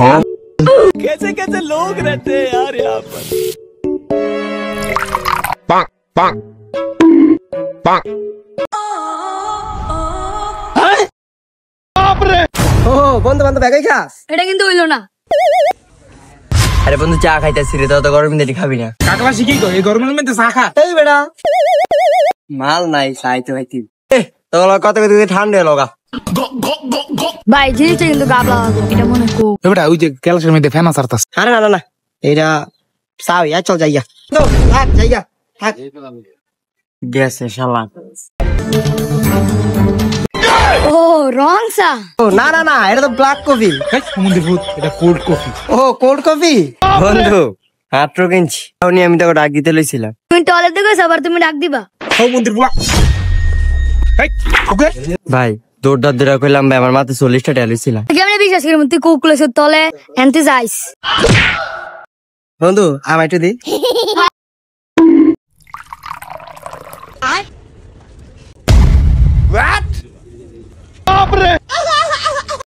कैसे कैसे लोग रहते हैं यार यहाँ पर। ও বন্ধু বান্ধব একাই খাস? এটা কিন্তু হইলো না। আরে বন্ধু চা খাইতেছি রে, তো গরম দিনে খাবি না? কাকলা শিখি গো এই গরমের মধ্যে চা খা। এই বেটা মাল নাই চাইতে খাইতি তো কত কত ঠান্ডা লগা। ভাই জিনিসটা কিন্তু গাবলা হবে, এটা মনে কো। বেটা ওই যে ক্যালসের মধ্যে ফেনা সারতাস। আরে না না না এইটা চাও ইয়া, চল যাইয়া থাক যাইয়া থাক গেছে শালা। ও রং চা। ও না না না, এটা তো ব্ল্যাক কফি। সমুদ্র ভূত, এটা কোল্ড কফি। ও কোল্ড কফি। বন্ধু মাত্র কিনছি, আমি তোকে ডাক দিতে লইছিলাম। তুমি টয়লেট থেকে আবার তুমি ডাক দিবা। সমুদ্র ভূত ওকে ভাই দৌড় দৌড়া কইলাম ভাই, আমার মাথায় 40টা টাকা লইছিলাম। কেমনে বিশ্বাস করি তুই কোকুলের তলে এনতে যাইস? বন্ধু আমায় একটু দি। बाप रे